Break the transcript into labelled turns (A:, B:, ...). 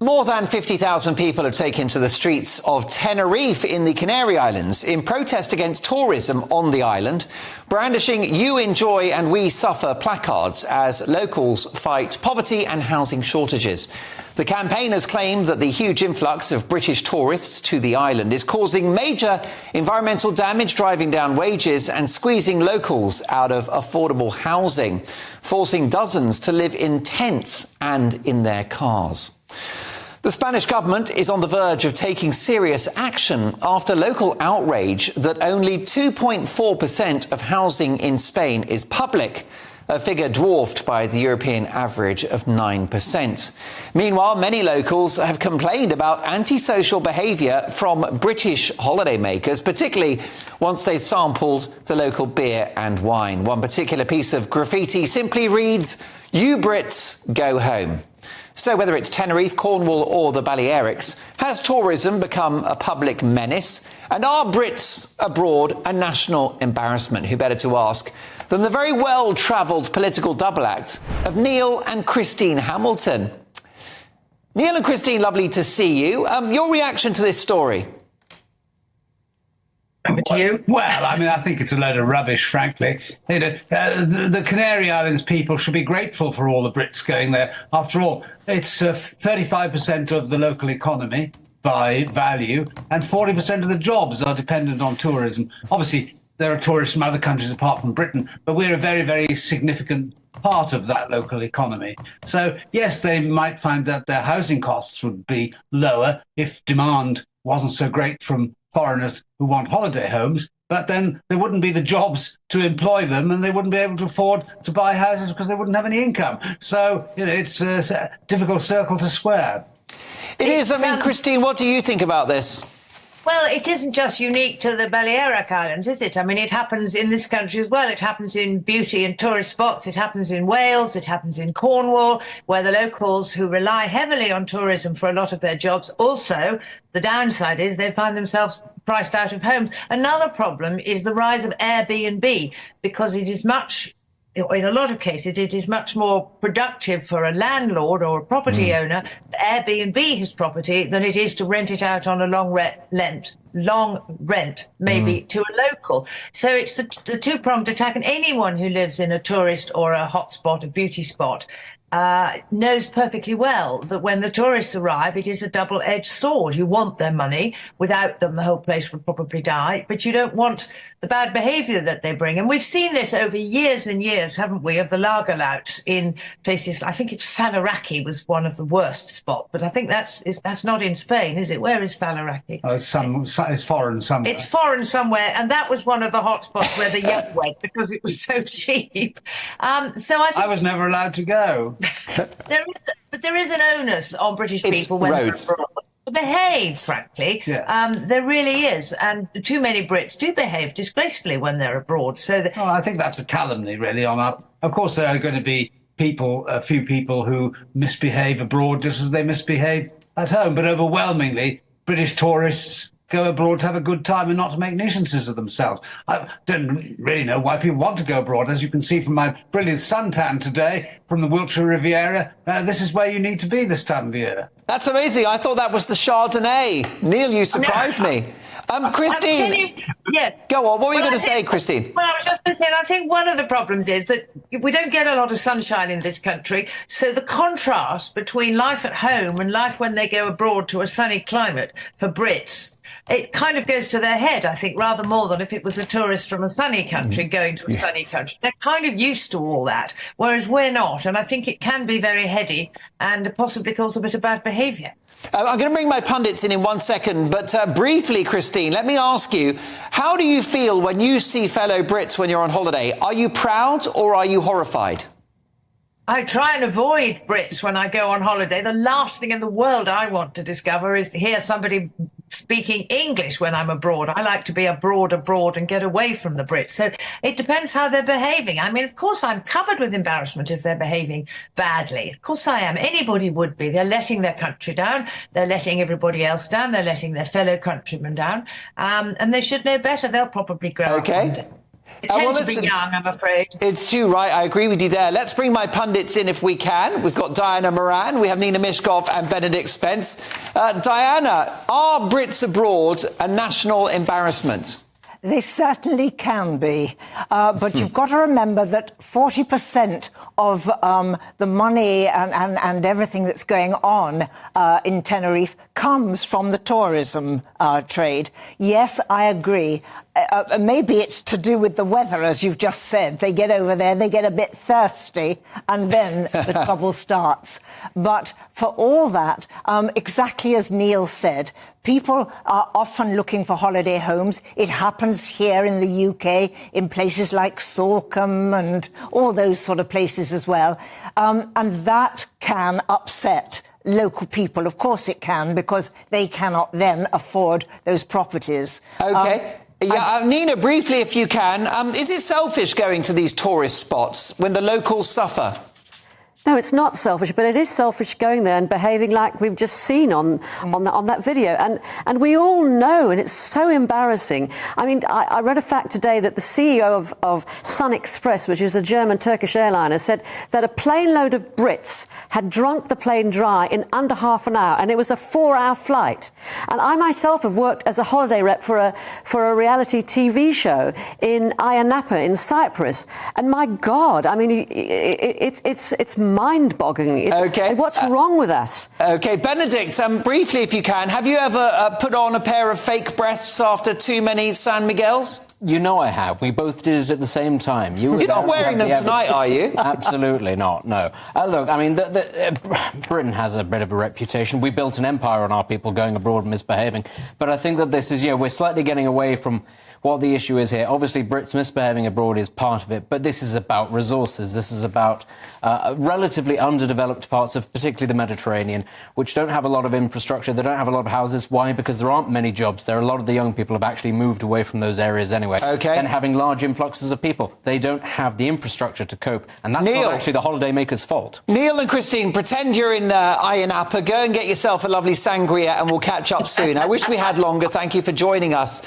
A: More than 50,000 people have taken to the streets of Tenerife in the Canary Islands in protest against tourism on the island, brandishing "You enjoy and we suffer" placards as locals fight poverty and housing shortages. The campaigners claim that the huge influx of British tourists to the island is causing major environmental damage, driving down wages and squeezing locals out of affordable housing, forcing dozens to live in tents and in their cars. The Spanish government is on the verge of taking serious action after local outrage that only 2.4% of housing in Spain is public, a figure dwarfed by the European average of 9%. Meanwhile, many locals have complained about antisocial behaviour from British holidaymakers, particularly once they sampled the local beer and wine. One particular piece of graffiti simply reads, "You Brits, go home." So whether it's Tenerife, Cornwall or the Balearics, has tourism become a public menace? And are Brits abroad a national embarrassment? Who better to ask than the very well-travelled political double act of Neil and Christine Hamilton. Neil and Christine, lovely to see you. Your reaction to this story?
B: Over to you. Well, I mean, I think it's a load of rubbish, frankly. You know, the Canary Islands people should be grateful for all the Brits going there. After all, it's 35% of the local economy by value, and 40% of the jobs are dependent on tourism. Obviously, there are tourists from other countries apart from Britain, but we're a very, very significant part of that local economy. So, yes, they might find that their housing costs would be lower if demand wasn't so great from foreigners who want holiday homes, but then there wouldn't be the jobs to employ them, and they wouldn't be able to afford to buy houses because they wouldn't have any income. So, you know, it's a difficult circle to square.
A: It is. I mean, Christine, what do you think about this?
C: Well, it isn't just unique to the Balearic Islands, is it? I mean, it happens in this country as well. It happens in beauty and tourist spots. It happens in Wales. It happens in Cornwall, where the locals who rely heavily on tourism for a lot of their jobs also, the downside is they find themselves priced out of homes. Another problem is the rise of Airbnb, because it is in a lot of cases, it is much more productive for a landlord or a property owner to Airbnb his property than it is to rent it out on a long rent, maybe to a local. So it's the two-pronged attack, and anyone who lives in a tourist or a hotspot, a beauty spot, knows perfectly well that when the tourists arrive, it is a double-edged sword. You want their money. Without them, the whole place would probably die. But you don't want the bad behaviour that they bring. And we've seen this over years and years, haven't we, of the lager louts in places. I think it's Faliraki was one of the worst spots. But I think that's not in Spain, is it? Where is Faliraki?
B: Oh, it's foreign somewhere.
C: It's foreign somewhere. And that was one of the hot spots where the yak went because it was so cheap. So I
B: was never allowed to go.
C: There is an onus on British people when they're abroad to behave, frankly.
B: Yeah.
C: There really is. And too many Brits do behave disgracefully when they're abroad. So
B: I think that's a calumny, really. Of course, there are going to be a few people who misbehave abroad just as they misbehave at home. But overwhelmingly, British tourists go abroad to have a good time and not to make nuisances of themselves. I don't really know why people want to go abroad. As you can see from my brilliant suntan today from the Wiltshire Riviera, this is where you need to be this time of year.
A: That's amazing. I thought that was the Chardonnay. Neil, you surprised me. Christine, go on. What were you going to say, Christine?
C: Well, I was just going to say, I think one of the problems is that we don't get a lot of sunshine in this country. So the contrast between life at home and life when they go abroad to a sunny climate for Brits, it kind of goes to their head, I think, rather more than if it was a tourist from a sunny country going to a sunny country. They're kind of used to all that, whereas we're not. And I think it can be very heady and possibly cause a bit of bad behaviour.
A: I'm going to bring my pundits in 1 second, but briefly, Christine, let me ask you, how do you feel when you see fellow Brits when you're on holiday? Are you proud or are you horrified?
C: I try and avoid Brits when I go on holiday. The last thing in the world I want to discover is to hear somebody speaking English when I'm abroad. I like to be abroad and get away from the Brits. So it depends how they're behaving. I mean, of course, I'm covered with embarrassment if they're behaving badly. Of course I am. Anybody would be. They're letting their country down. They're letting everybody else down. They're letting their fellow countrymen down. And they should know better. They'll probably grow up.
A: Okay.
C: It tends to
A: listen,
C: be young, I'm afraid.
A: It's too right. I agree with you there. Let's bring my pundits in if we can. We've got Diana Moran, we have Nina Mishkov and Benedict Spence. Diana, are Brits abroad a national embarrassment?
D: They certainly can be. But you've got to remember that 40% of the money and everything that's going on in Tenerife comes from the tourism trade. Yes, I agree. Maybe it's to do with the weather, as you've just said. They get over there, they get a bit thirsty, and then the trouble starts. But for all that, exactly as Neil said, people are often looking for holiday homes. It happens here in the UK, in places like Sorkham and all those sort of places as well. And that can upset local people. Of course it can, because they cannot then afford those properties.
A: OK. Nina, briefly, if you can, is it selfish going to these tourist spots when the locals suffer?
E: No, it's not selfish, but it is selfish going there and behaving like we've just seen on that video. And we all know, and it's so embarrassing. I mean, I read a fact today that the CEO of Sun Express, which is a German-Turkish airliner, said that a plane load of Brits had drunk the plane dry in under half an hour, and it was a 4-hour flight. And I myself have worked as a holiday rep for a reality TV show in Ayia Napa in Cyprus. And my God, I mean, it's mind-boggling.
A: OK.
E: What's wrong with us?
A: OK. Benedict, briefly, if you can, have you ever put on a pair of fake breasts after too many San Miguels?
F: You know I have. We both did it at the same time.
A: You're not wearing them tonight, are you?
F: Absolutely not, no. Look, I mean, Britain has a bit of a reputation. We built an empire on our people going abroad and misbehaving. But I think that this is, we're slightly getting away from what the issue is here. Obviously, Brits misbehaving abroad is part of it, but this is about resources. This is about relatively underdeveloped parts of particularly the Mediterranean, which don't have a lot of infrastructure. They don't have a lot of houses. Why? Because there aren't many jobs there. A lot of the young people have actually moved away from those areas anyway.
A: Okay.
F: And having large influxes of people. They don't have the infrastructure to cope. And that's
A: Neil,
F: not actually the holidaymakers' fault.
A: Neil and Christine, pretend you're in Ayia Napa. Go and get yourself a lovely sangria and we'll catch up soon. I wish we had longer. Thank you for joining us.